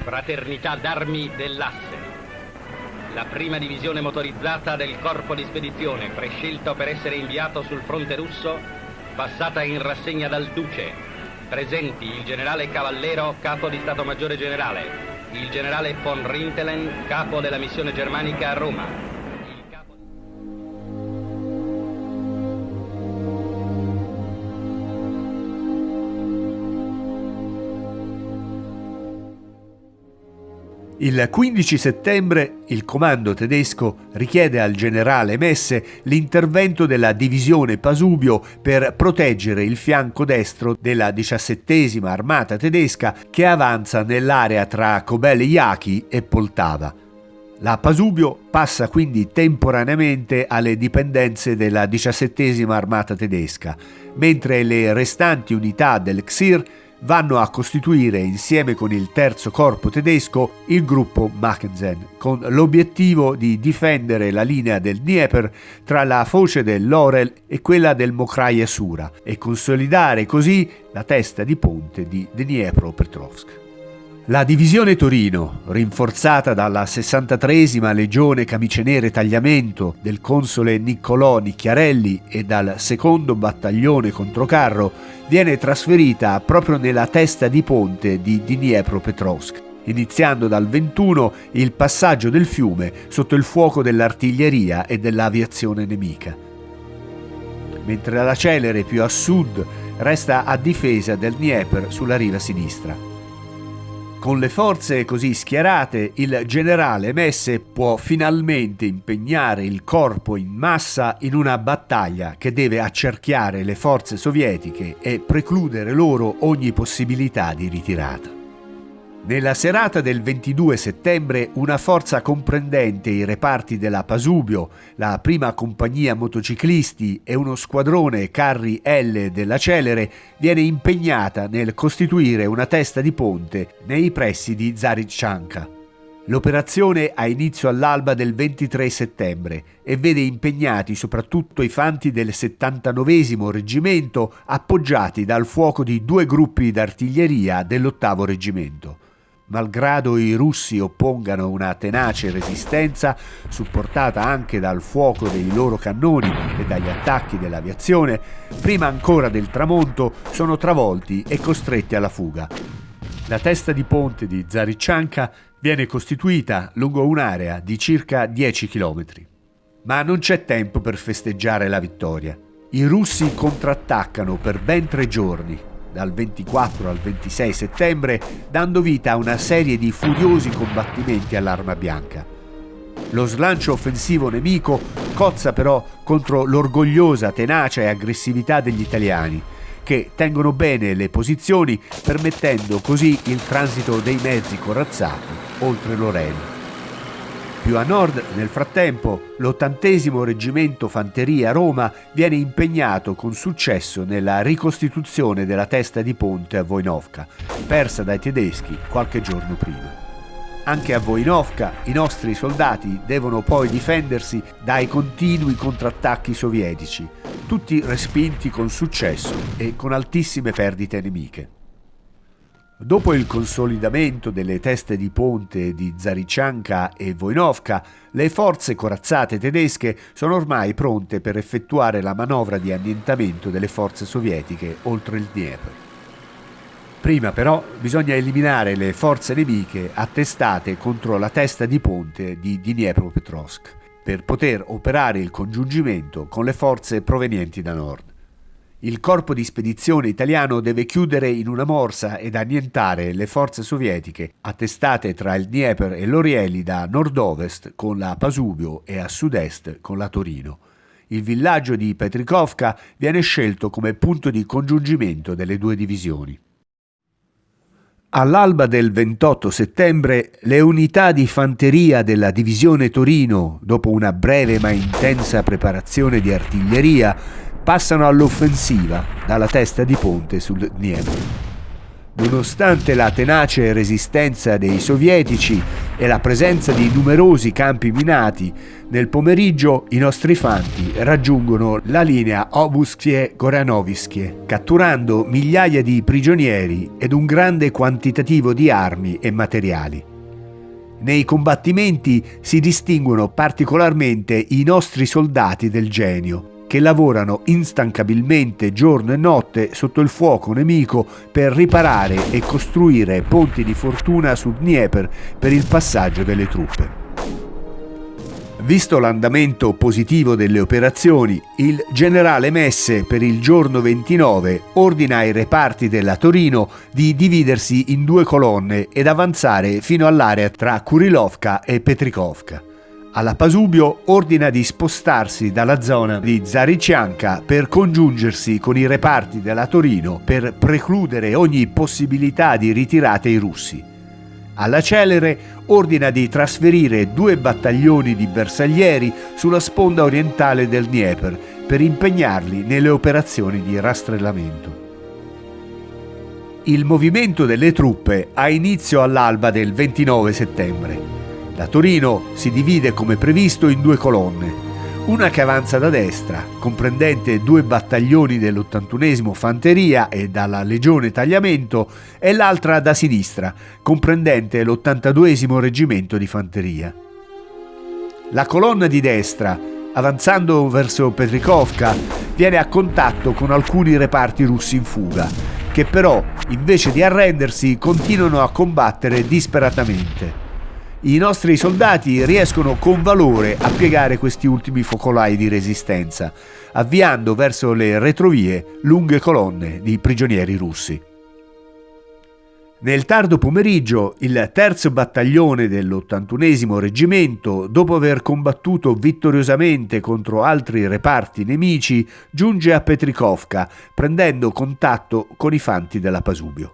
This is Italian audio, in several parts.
Fraternità d'Armi dell'Asse. La prima divisione motorizzata del corpo di spedizione, prescelto per essere inviato sul fronte russo, passata in rassegna dal Duce. Presenti il generale Cavallero, capo di Stato Maggiore Generale, il generale von Rintelen, capo della missione germanica a Roma. Il 15 settembre il comando tedesco richiede al generale Messe l'intervento della divisione Pasubio per proteggere il fianco destro della 17ª armata tedesca che avanza nell'area tra Kobel'Yaki e Poltava. La Pasubio passa quindi temporaneamente alle dipendenze della 17ª armata tedesca, mentre le restanti unità del Ksir vanno a costituire insieme con il terzo corpo tedesco il gruppo Mackensen, con l'obiettivo di difendere la linea del Dnieper tra la foce dell'Orel e quella del Mokraja Sura e consolidare così la testa di ponte di Dniepropetrovsk. La divisione Torino, rinforzata dalla 63esima Legione Camicie Nere Tagliamento del console Niccolò Nicchiarelli e dal secondo battaglione controcarro, viene trasferita proprio nella testa di ponte di Dniepropetrovsk, iniziando dal 21 il passaggio del fiume sotto il fuoco dell'artiglieria e dell'aviazione nemica. Mentre la Celere più a sud resta a difesa del Dnieper sulla riva sinistra. Con le forze così schierate, il generale Messe può finalmente impegnare il corpo in massa in una battaglia che deve accerchiare le forze sovietiche e precludere loro ogni possibilità di ritirata. Nella serata del 22 settembre una forza comprendente i reparti della Pasubio, la prima compagnia motociclisti e uno squadrone carri L della Celere viene impegnata nel costituire una testa di ponte nei pressi di Zarytchanka. L'operazione ha inizio all'alba del 23 settembre e vede impegnati soprattutto i fanti del 79° reggimento appoggiati dal fuoco di 2 gruppi d'artiglieria dell'8° reggimento. Malgrado i russi oppongano una tenace resistenza, supportata anche dal fuoco dei loro cannoni e dagli attacchi dell'aviazione, prima ancora del tramonto sono travolti e costretti alla fuga. La testa di ponte di Zarytchanka viene costituita lungo un'area di circa 10 km. Ma non c'è tempo per festeggiare la vittoria. I russi contrattaccano per ben 3 giorni, dal 24 al 26 settembre, dando vita a una serie di furiosi combattimenti all'arma bianca. Lo slancio offensivo nemico cozza però contro l'orgogliosa tenacia e aggressività degli italiani, che tengono bene le posizioni, permettendo così il transito dei mezzi corazzati oltre l'Oreno. Più a nord, nel frattempo, l'80° Reggimento Fanteria Roma viene impegnato con successo nella ricostituzione della testa di ponte a Vojnovka, persa dai tedeschi qualche giorno prima. Anche a Vojnovka i nostri soldati devono poi difendersi dai continui contrattacchi sovietici, tutti respinti con successo e con altissime perdite nemiche. Dopo il consolidamento delle teste di ponte di Zarytchanka e Vojnovka, le forze corazzate tedesche sono ormai pronte per effettuare la manovra di annientamento delle forze sovietiche oltre il Dnieper. Prima però bisogna eliminare le forze nemiche attestate contro la testa di ponte di Dniepropetrovsk per poter operare il congiungimento con le forze provenienti da nord. Il corpo di spedizione italiano deve chiudere in una morsa ed annientare le forze sovietiche attestate tra il Dnieper e l'Orieli da nord-ovest con la Pasubio e a sud-est con la Torino. Il villaggio di Petrikovka viene scelto come punto di congiungimento delle 2 divisioni. All'alba del 28 settembre, le unità di fanteria della divisione Torino, dopo una breve ma intensa preparazione di artiglieria, passano all'offensiva dalla testa di ponte sul Dnieper. Nonostante la tenace resistenza dei sovietici e la presenza di numerosi campi minati, nel pomeriggio i nostri fanti raggiungono la linea Obuskie-Goranovskie, catturando migliaia di prigionieri ed un grande quantitativo di armi e materiali. Nei combattimenti si distinguono particolarmente i nostri soldati del Genio, che lavorano instancabilmente giorno e notte sotto il fuoco nemico per riparare e costruire ponti di fortuna sul Dnieper per il passaggio delle truppe. Visto l'andamento positivo delle operazioni, il generale Messe per il giorno 29 ordina ai reparti della Torino di dividersi in 2 colonne ed avanzare fino all'area tra Kurilovka e Petrikovka. Alla Pasubio ordina di spostarsi dalla zona di Zaryčianka per congiungersi con i reparti della Torino per precludere ogni possibilità di ritirate ai russi. Alla Celere ordina di trasferire 2 battaglioni di bersaglieri sulla sponda orientale del Dnieper per impegnarli nelle operazioni di rastrellamento. Il movimento delle truppe ha inizio all'alba del 29 settembre. La Torino si divide come previsto in 2 colonne, una che avanza da destra, comprendente 2 battaglioni dell'81esimo Fanteria e dalla Legione Tagliamento, e l'altra da sinistra, comprendente l'82esimo Reggimento di Fanteria. La colonna di destra, avanzando verso Petrikovka, viene a contatto con alcuni reparti russi in fuga, che però, invece di arrendersi, continuano a combattere disperatamente. I nostri soldati riescono con valore a piegare questi ultimi focolai di resistenza, avviando verso le retrovie lunghe colonne di prigionieri russi. Nel tardo pomeriggio, il terzo battaglione dell'81esimo Reggimento, dopo aver combattuto vittoriosamente contro altri reparti nemici, giunge a Petrikovka, prendendo contatto con i fanti della Pasubio.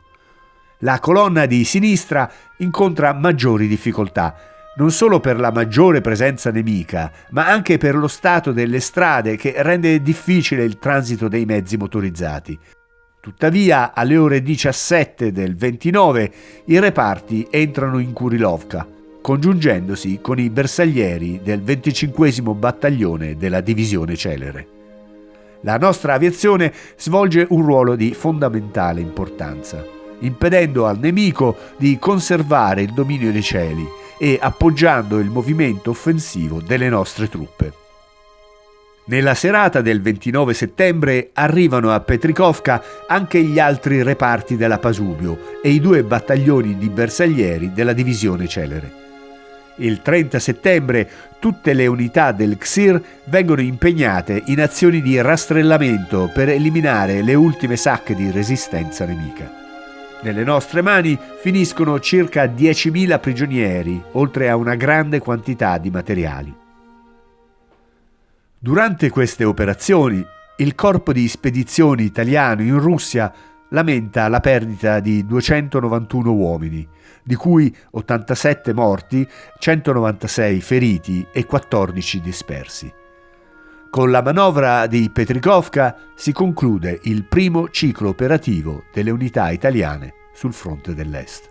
La colonna di sinistra incontra maggiori difficoltà, non solo per la maggiore presenza nemica, ma anche per lo stato delle strade che rende difficile il transito dei mezzi motorizzati. Tuttavia, alle ore 17 del 29, i reparti entrano in Kurilovka, congiungendosi con i bersaglieri del 25° battaglione della divisione Celere. La nostra aviazione svolge un ruolo di fondamentale importanza, impedendo al nemico di conservare il dominio dei cieli e appoggiando il movimento offensivo delle nostre truppe. Nella serata del 29 settembre arrivano a Petrikovka anche gli altri reparti della Pasubio e i 2 battaglioni di bersaglieri della divisione Celere. Il 30 settembre tutte le unità del XIR vengono impegnate in azioni di rastrellamento per eliminare le ultime sacche di resistenza nemica. Nelle nostre mani finiscono circa 10.000 prigionieri, oltre a una grande quantità di materiali. Durante queste operazioni, il corpo di spedizioni italiano in Russia lamenta la perdita di 291 uomini, di cui 87 morti, 196 feriti e 14 dispersi. Con la manovra di Petrikovka si conclude il primo ciclo operativo delle unità italiane sul fronte dell'Est.